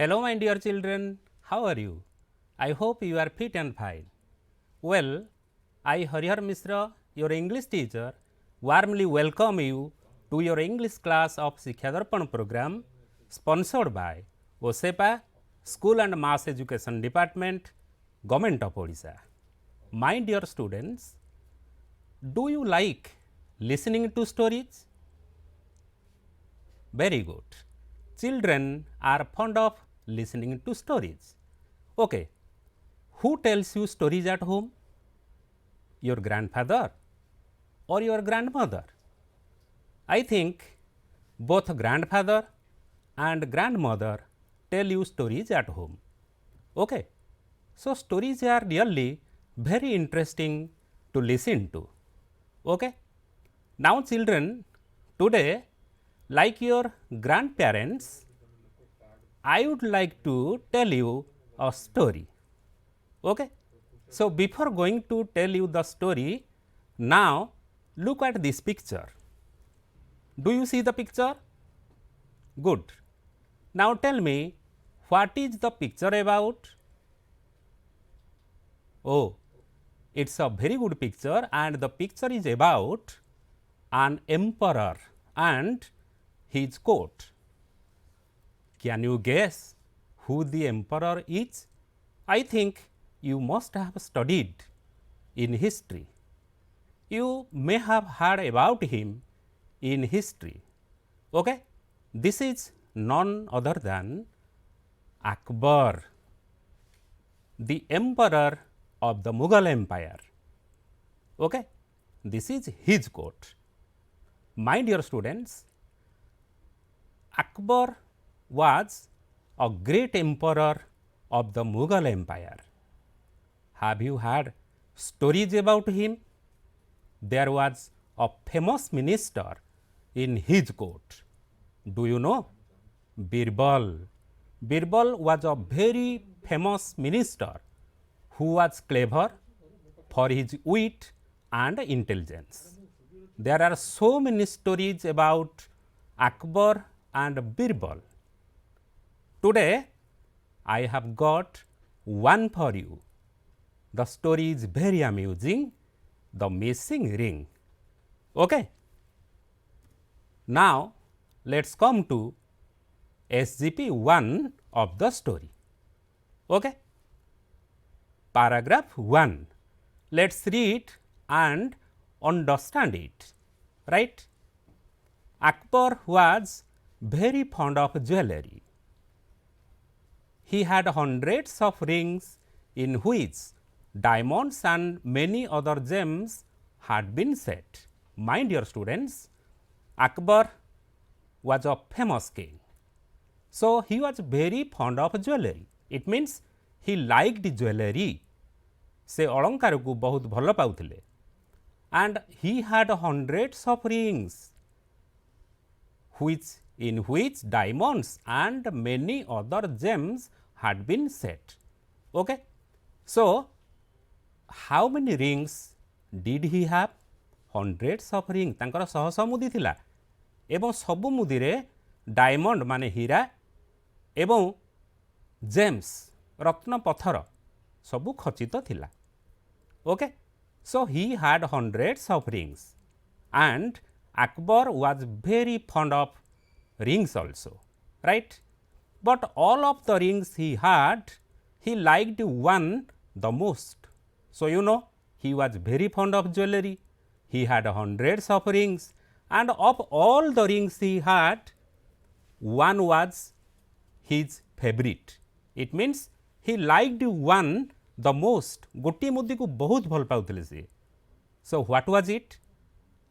Hello my dear children, how are you? I hope you are fit and fine. Well, I Harihar Mishra, your English teacher, warmly welcome you to your English class of Shiksha Darpan program sponsored by OSEPA, School and Mass Education Department, Government of Odisha. My dear students, do you like listening to stories? Very good. Children are fond of listening to stories. Okay. Who tells you stories at home? Your grandfather or your grandmother? I think both grandfather and grandmother tell you stories at home. Okay. So, stories are really very interesting to listen to. Okay. Now, children, today, like your grandparents, I would like to tell you a story. Okay. So, before going to tell you the story, now look at this picture. Do you see the picture? Good. Now, tell me, what is the picture about? Oh, it is a very good picture, and the picture is about an emperor and his court. Can you guess who the emperor is? I think you must have studied in history. You may have heard about him in history. Okay? This is none other than Akbar, the emperor of the Mughal Empire. Okay? This is his court. My dear students, Akbar was a great emperor of the Mughal Empire. Have you heard stories about him? There was a famous minister in his court. Do you know? Birbal. Birbal was a very famous minister who was clever for his wit and intelligence. There are so many stories about Akbar and Birbal. Today, I have got one for you. The story is very amusing, The Missing Ring. Okay? Now, let us come to SGP 1 of the story. Okay? Paragraph 1. Let us read and understand it. Right? Akbar was very fond of jewelry. He had hundreds of rings in which diamonds and many other gems had been set. My dear students, Akbar was a famous king. So, he was very fond of jewelry. It means he liked jewelry. से अलंकार को बहुत भल पाउथिले. And he had hundreds of rings in which diamonds and many other gems had been set. Okay? So, how many rings did he have? Hundreds of rings. तांकर शह शह मुदी थिला एवं सबु मुदी रे डायमंड माने हीरा एवं जेम्स रत्न पत्थर सबु खचित थिला. Okay? So, he had hundreds of rings and Akbar was very fond of rings also, right? But all of the rings he had, he liked one the most. So, you know, he was very fond of jewelry, he had hundreds of rings, and of all the rings he had, one was his favorite. It means he liked one the most. गोटी मुद्दी को बहुत भल पाउथिले से. So, what was it?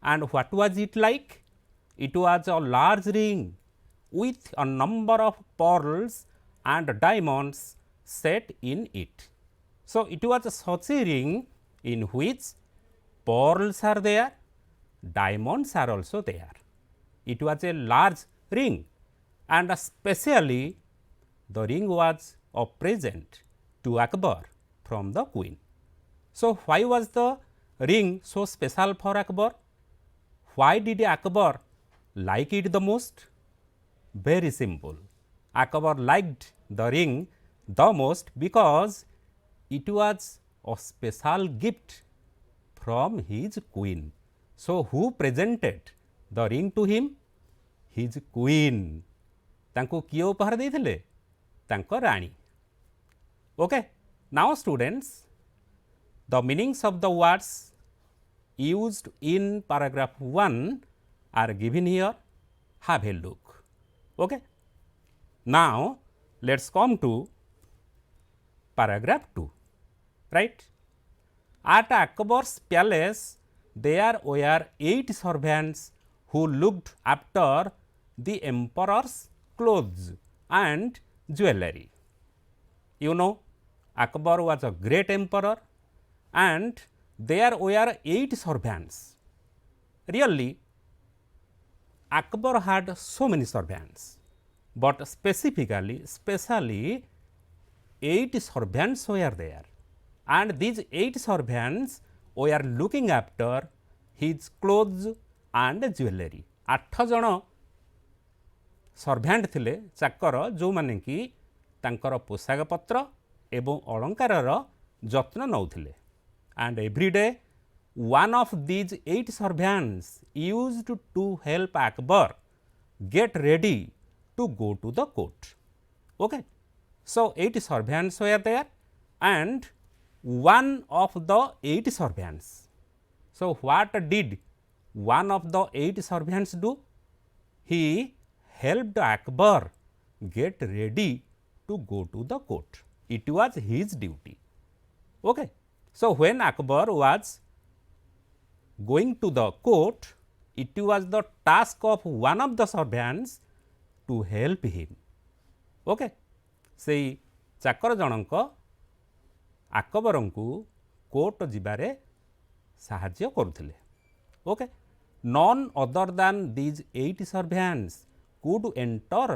And what was it like? It was a large ring with a number of pearls and diamonds set in it. So, it was such a ring in which pearls are there, diamonds are also there. It was a large ring, and especially the ring was a present to Akbar from the queen. So, why was the ring so special for Akbar? Why did Akbar like it the most? Very simple. Akbar liked the ring the most because it was a special gift from his queen. So, who presented the ring to him? His queen. ତାଙ୍କୁ କିଏ ଉପହାର ଦେଇଥିଲେ? ତାଙ୍କ ରାଣୀ. Okay. Now students, the meanings of the words used in paragraph 1 are given here. Have a look. Okay. Now, let us come to paragraph 2, right. At Akbar's palace, there were 8 servants who looked after the emperor's clothes and jewelry. You know, Akbar was a great emperor and there were 8 servants. Really, Akbar had so many servants, but specially 8 servants were there, and these 8 servants were looking after his clothes and jewelry. 8 ଜଣ servant ଥିଲେ ଚାକର ଯେଉଁମାନେ କି ତାଙ୍କର ପୋଷାକ ପତ୍ର ଏବଂ ଅଳଙ୍କାରର ଯତ୍ନ ନେଉଥିଲେ. And every day one of these 8 servants used to help Akbar get ready to go to the court. Okay. So, 8 servants were there and one of the 8 servants. So, what did one of the 8 servants do? He helped Akbar get ready to go to the court. It was his duty. Okay. So, when Akbar was going to the court, it was the task of one of the servants to help him. Okay. ସେଇ ଚାକର ଜଣଙ୍କ ଆକବରଙ୍କୁ court ଯିବାରେ ସାହାଯ୍ୟ କରୁଥିଲେ. Okay. None other than these 8 servants could enter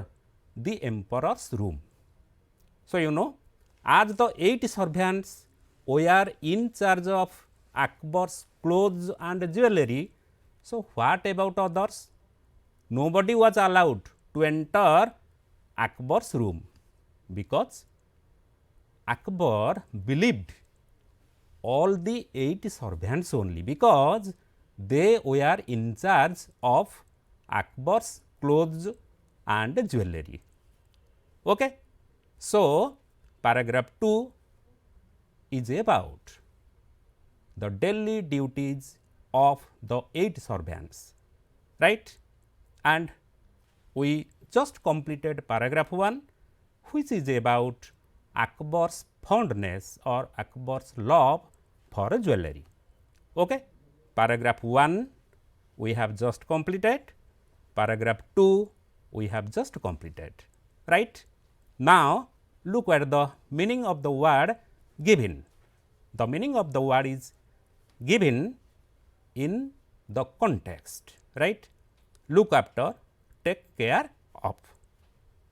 the emperor's room. So, you know, as the 8 servants were in charge of Akbar's clothes and jewelry, so what about others? Nobody was allowed to enter Akbar's room because Akbar believed all the 8 servants only, because they were in charge of Akbar's clothes and jewelry. Okay. So, paragraph 2 is about the daily duties of the 8 servants, right. And we just completed paragraph 1, which is about Akbar's fondness or Akbar's love for jewelry. Okay. Paragraph 1 we have just completed, paragraph 2 we have just completed, right. Now, look at the meaning of the word given. The meaning of the word is given in the context, right. Look after, take care of.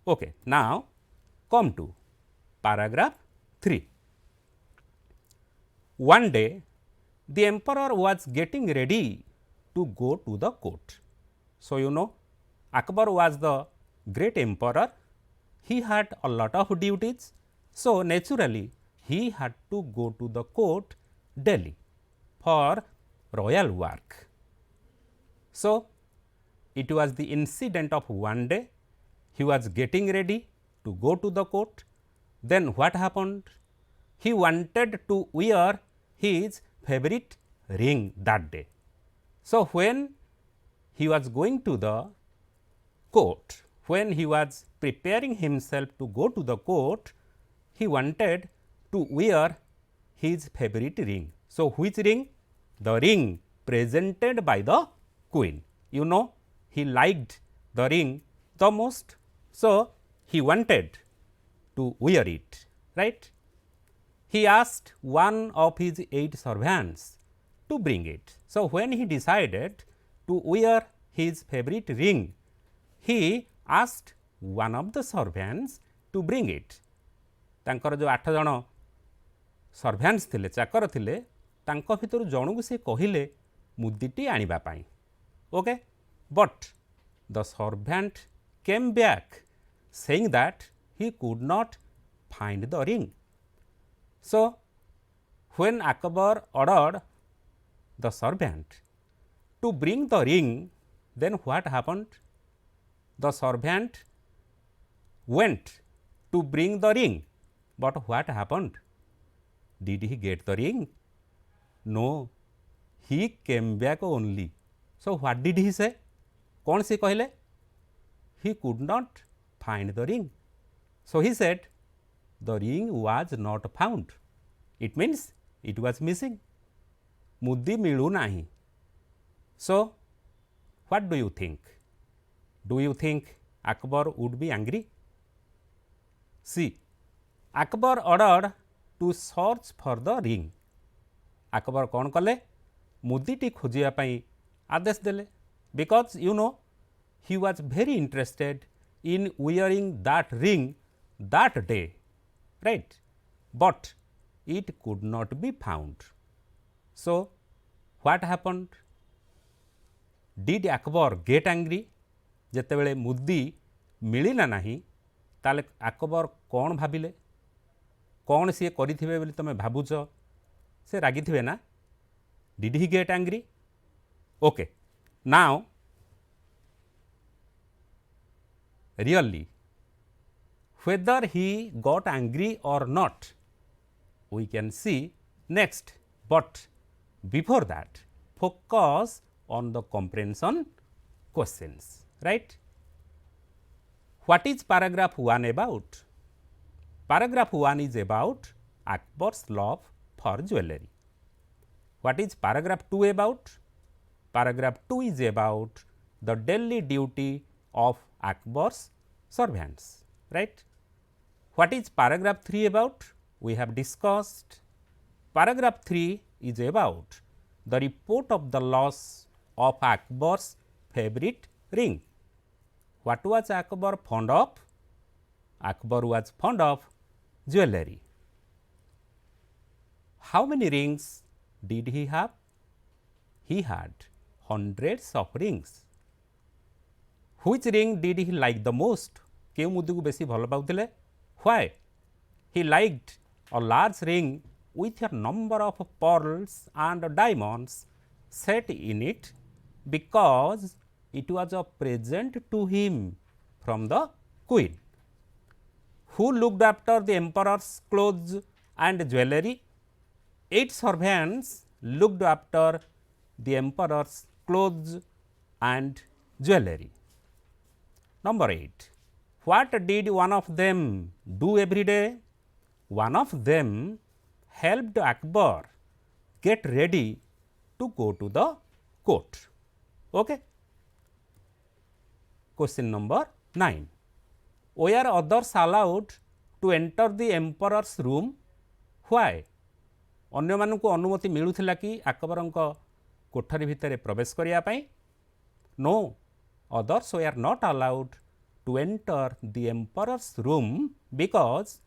Okay. Now, come to paragraph 3. One day, the emperor was getting ready to go to the court. So, you know, Akbar was the great emperor. He had a lot of duties. So, naturally, he had to go to the court daily for royal work. So, it was the incident of one day. He was getting ready to go to the court. Then what happened? He wanted to wear his favorite ring that day. So, when he was going to the court, when he was preparing himself to go to the court, he wanted to wear his favorite ring. So, which ring? The ring presented by the queen. You know, he liked the ring the most. So, he wanted to wear it, right. He asked one of his 8 servants to bring it. So, when he decided to wear his favorite ring, he asked one of the servants to bring it. ତାଙ୍କର जो 8 ଜଣ servants ଥିଲେ, ଚାକର ଥିଲେ, ତାଙ୍କ ଭିତରୁ ଜଣକୁ ସେ କହିଲେ ମୁଦିଟି ଆଣିବା ପାଇଁ. Okay. But the servant came back saying that he could not find the ring. So, when Akbar ordered the servant to bring the ring, then what happened? The servant went to bring the ring, but what happened? Did he get the ring? No, he came back only. So, what did he say? कौन से कहले? He could not find the ring. So, he said the ring was not found. It means it was missing. मुद्दी मिलू नाही. So, what do you think? Do you think Akbar would be angry? See, Akbar ordered to search for the ring. Akbar कौन कले? मुद्दीटी खोजिया पाई आदेश देले. Because you know he was very interested in wearing that ring that day, right? But it could not be found. So, what happened? Did Akbar get angry? ଯେତେବେଳେ ମୁଦି ମିଳିଲା ନାହିଁ ତାହେଲେ ଆକବର କ'ଣ ଭାବିଲେ? କ'ଣ ସିଏ କରିଥିବେ ବୋଲି ତମେ ଭାବୁଛ? ସେ ରାଗିଥିବେ ନା? Did he get angry? Okay. Now, really, whether he got angry or not, we can see next. But before that, focus on the comprehension questions, right? What is paragraph 1 about? Paragraph 1 is about Akbar's love for jewelry. What is paragraph 2 about? Paragraph 2 is about the daily duty of Akbar's servants, right? What is paragraph 3 about? We have discussed. Paragraph 3 is about the report of the loss of Akbar's favorite ring. What was Akbar fond of? Akbar was fond of jewelry. How many rings did he have? He had hundreds of rings. Which ring did he like the most? केउ मुद्दी को बेसी भल पाउथिले? Why? He liked a large ring with a number of pearls and diamonds set in it because it was a present to him from the queen. Who looked after the emperor's clothes and jewelry? 8 servants looked after the emperor's clothes and jewelry. Number 8. What did one of them do every day? One of them helped Akbar get ready to go to the court. Okay. Question number 9. Were others allowed to enter the emperor's room? Why? अन्य मानकु अनुमति मिलुथिला कि अकबरंक कोठरी भितरे प्रवेश करिया पई? No, others were not allowed to enter the emperor's room because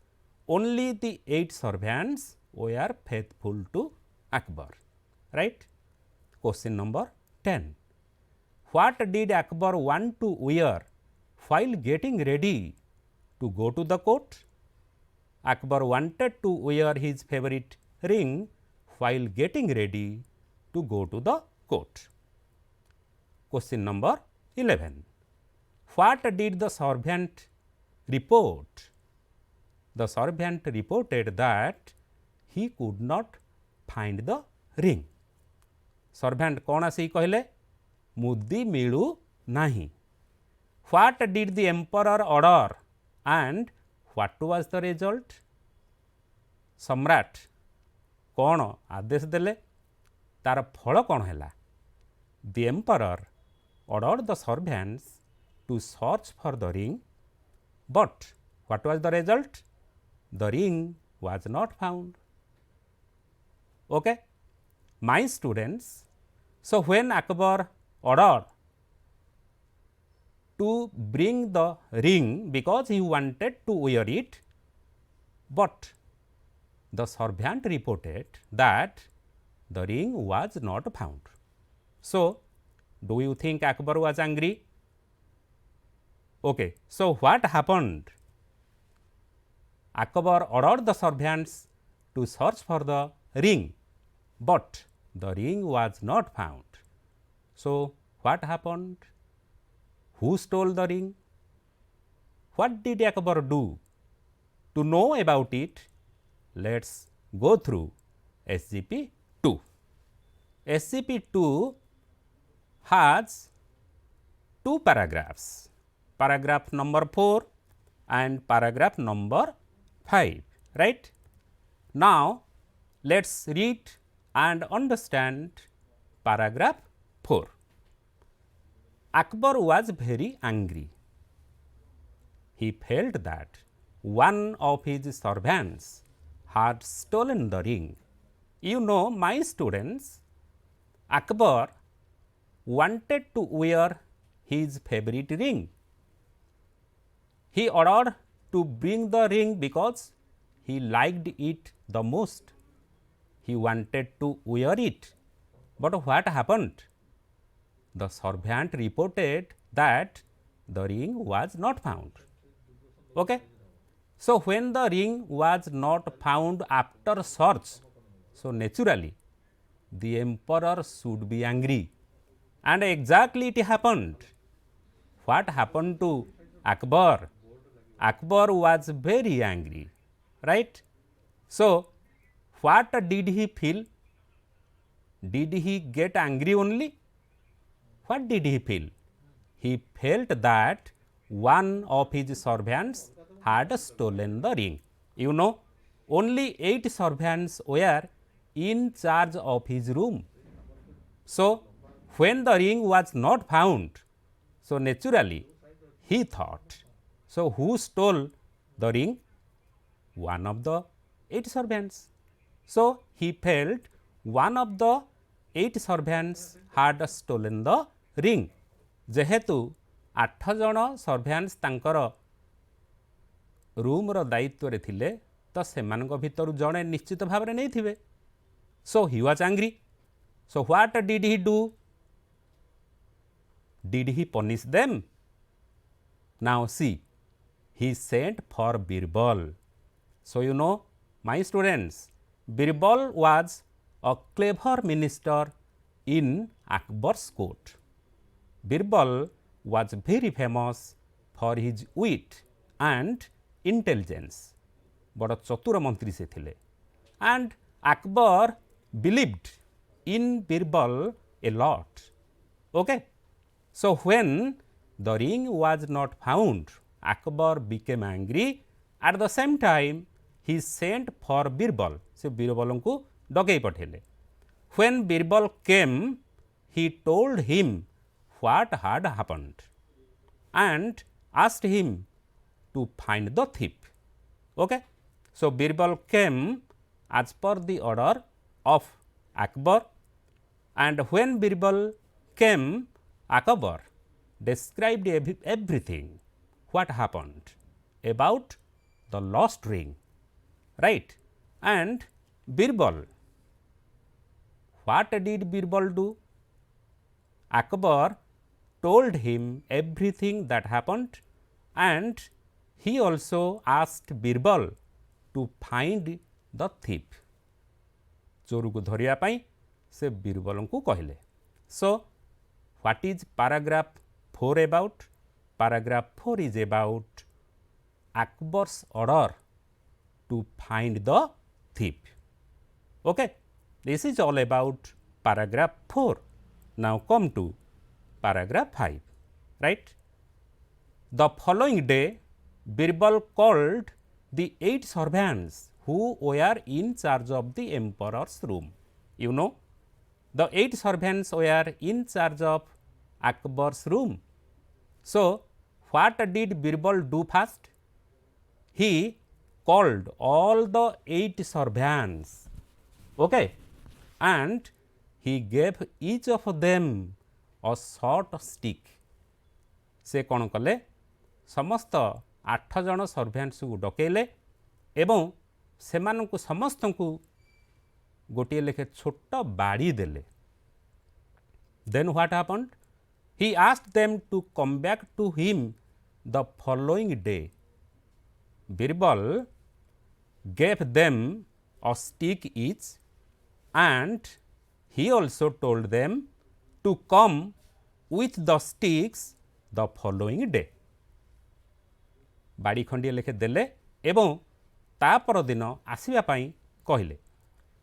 only the 8 servants were faithful to Akbar, right? Question number 10. What did Akbar want to wear while getting ready to go to the court? Akbar wanted to wear his favorite ring while getting ready to go to the court. Question number 11. What did the servant report? The servant reported that he could not find the ring. Servant कौन आसी कहले? मुद्दी मिलू नाही. What did the emperor order and what was the result? सम्राट कौन आदेश देले? तार फल कौन हैला? The emperor ordered the servants to search for the ring, but what was the result? The ring was not found. Okay, my students, so when Akbar ordered to bring the ring because he wanted to wear it, but the servant reported that the ring was not found. So, do you think Akbar was angry? Okay. So, what happened? Akbar ordered the servants to search for the ring, but the ring was not found. So, what happened? Who stole the ring? What did Akbar do? To know about it, let us go through SGP 2. SGP 2 has two paragraphs, paragraph number 4 and paragraph number 5, right. Now, let us read and understand paragraph 4. Akbar was very angry. He felt that one of his servants had stolen the ring. You know, my students, Akbar wanted to wear his favorite ring. He ordered to bring the ring because he liked it the most. He wanted to wear it. But what happened? The servant reported that the ring was not found. Okay. So, when the ring was not found after search, so naturally the emperor should be angry, and exactly it happened. What happened to Akbar? Akbar was very angry, right. So, what did he feel? Did he get angry only? What did he feel? He felt that one of his servants had stolen the ring. You know, only 8 servants were in charge of his room. So, when the ring was not found, so naturally he thought, so who stole the ring? One of the 8 servants. So, he felt one of the 8 servants had stolen the ring. जेहेतु 8 जन सर्भ्यांस तांकर room रो दायित्व रे थिले तो सेमानक भितर जणे निश्चित भाव रे नै थिबे. So he was angry. So what did he do? Did he punish them? Now see, he sent for Birbal. So you know, my students, Birbal was a clever minister in Akbar's court. Birbal was very famous for his wit and intelligence. बड़ चतुर मंत्री से थिले. And Akbar believed in Birbal a lot. Okay. So when the ring was not found, Akbar became angry. At the same time, he sent for Birbal. से Birbal को Dakai पठेले. When Birbal came, he told him what had happened and asked him to find the thief. Okay. So Birbal came as per the order of Akbar, and when Birbal came, Akbar described everything what happened about the lost ring, right. And Birbal, what did Birbal do? Akbar told him everything that happened, and he also asked Birbal to find the thief. चोर को धरिया पाई से बीरबल को कहले. So what is paragraph 4 about? Paragraph 4 is about Akbar's order to find the thief. Okay. This is all about paragraph 4. Now come to paragraph 5, right. The following day, Birbal called the 8 servants who were in charge of the emperor's room. You know, the 8 servants were in charge of Akbar's room. So what did Birbal do first? He called all the 8 servants, okay, and he gave each of them a short stick. से कौन कले? समस्त 8 जन सर्भेंट्स को डकेले एवं सेमानकु समस्तंकु गोटे लेखे छोट बाड़ी देले. Then what happened? He asked them to come back to him the following day, Birbal gave them a stick each and he also told them to come with the sticks the following day. बाड़ी खंडिए लेखे देले एवं ता पर दिन आसीबा पई कहिले.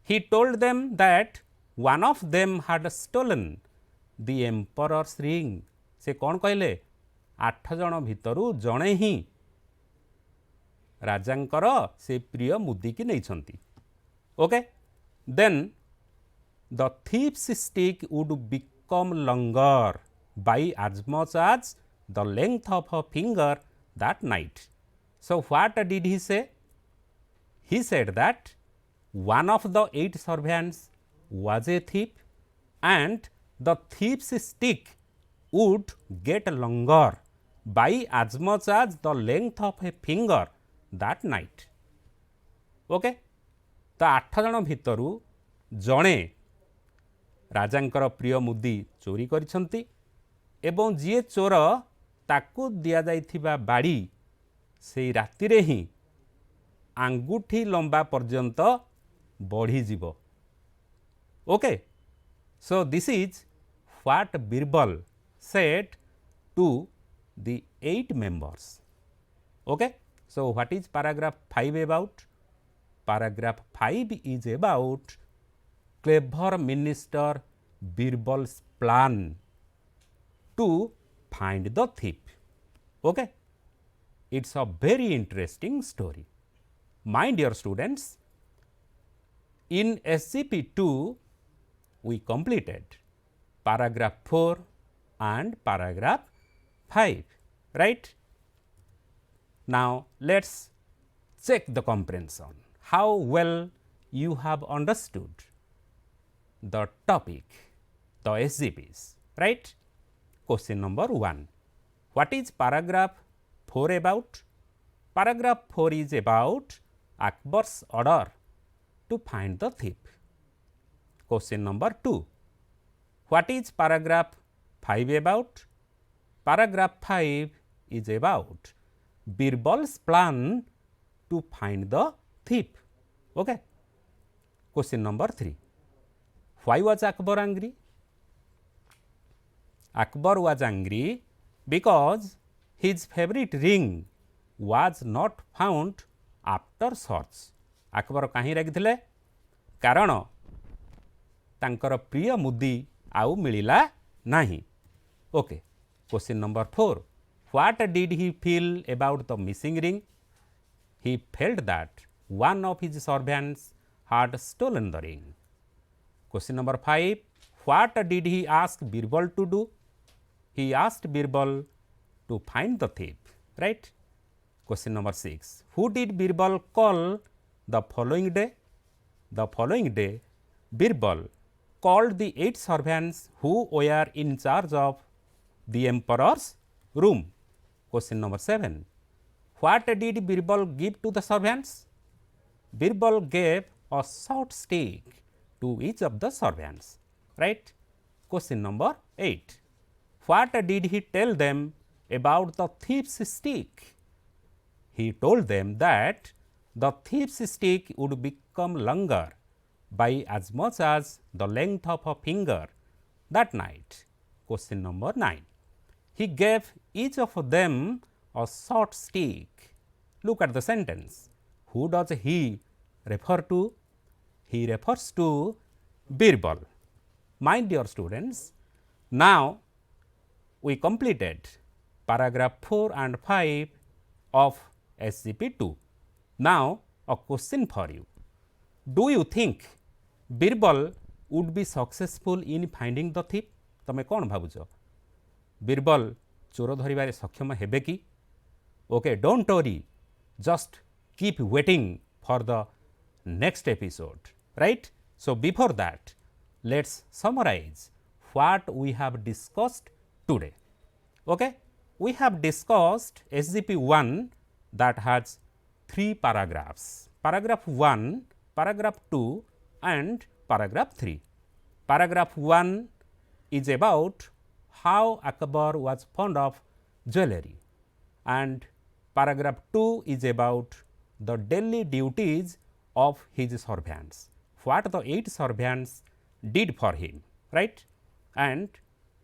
He told them that one of them had stolen the emperor's ring. से कौन कहले 8 जन भितरु जणे ही राजांकर से प्रिय मुदी की नहीं छंती. Okay then the thief's stick would become longer by as much as the length of a finger that night. So what did he say? He said that one of the 8 servants was a thief and the thief's stick would get longer by as much as the length of a finger that night. Okay तो 8 जन भितरु जणे राजांकर प्रिय मुदी चोरी करिसंती एवं जी चोर ताकू दिया जाइथिबा बाड़ी से राति रे ही आंगुठी लंबा पर्यंत बढ़ी जीवो. Okay so this is what Birbal said to the 8 members. Okay, so what is paragraph 5 about? Paragraph 5 is about clever minister Birbal's plan to find the thief. Okay, it's a very interesting story. My dear students, in SCP2 we completed paragraph 4 and paragraph 5, right? Now let's check the comprehension, how well you have understood the topic, the SCPs, right? Question number 1. What is paragraph 4 about? Paragraph 4 is about Akbar's order to find the thief. Question number 2. What is paragraph 5 about? Paragraph 5 is about Birbal's plan to find the thief. Okay. Question number 3. Why was Akbar angry? Akbar was angry because his favorite ring was not found after search. Akbar kahi ragithile karan tankar priya mudi au milila nahi. Okay. Question number 4. What did he feel about the missing ring? He felt that one of his servants had stolen the ring. Question number 5. What did he ask Birbal to do? He asked Birbal to find the thief, right? Question number 6. Who did Birbal call the following day? The following day, Birbal called the 8 servants who were in charge of the emperor's room. Question number 7. What did Birbal give to the servants? Birbal gave a short stick to each of the servants, right? Question number 8. What did he tell them about the thief's stick? He told them that the thief's stick would become longer by as much as the length of a finger that night. Question number 9. He gave each of them a short stick. Look at the sentence. Who does he refer to? He refers to Birbal. My dear students, now we completed paragraph 4 and 5 of SCP2. Now a question for you. Do you think Birbal would be successful in finding the thief? तमे कौन भावुच बीरबल चोर धरबार सक्षम हेबे कि? Okay don't worry, just keep waiting for the next episode, right? So before that let's summarise what we have discussed today. Okay, we have discussed SCP-1 that has 3 paragraphs, paragraph 1, paragraph 2 and paragraph 3. Paragraph 1 is about how Akbar was fond of jewelry. and paragraph 2 is about the daily duties of his servants, what the 8 servants did for him, right. And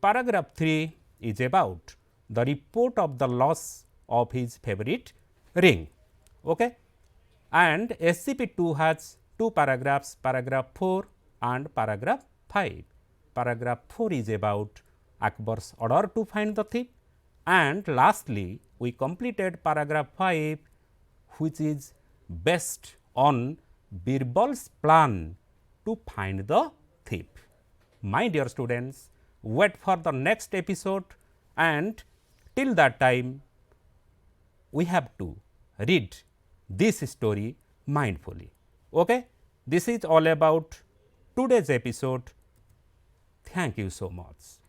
paragraph 3 is about the report of the loss of his favorite ring. Okay. And SCP-2 has 2 paragraphs, paragraph 4 and paragraph 5. Paragraph 4 is about Akbar's order to find the thief, and lastly we completed paragraph 5, which is based on Birbal's plan to find the thief. My dear students, wait for the next episode, and till that time we have to read this story mindfully. Okay? This is all about today's episode. Thank you so much.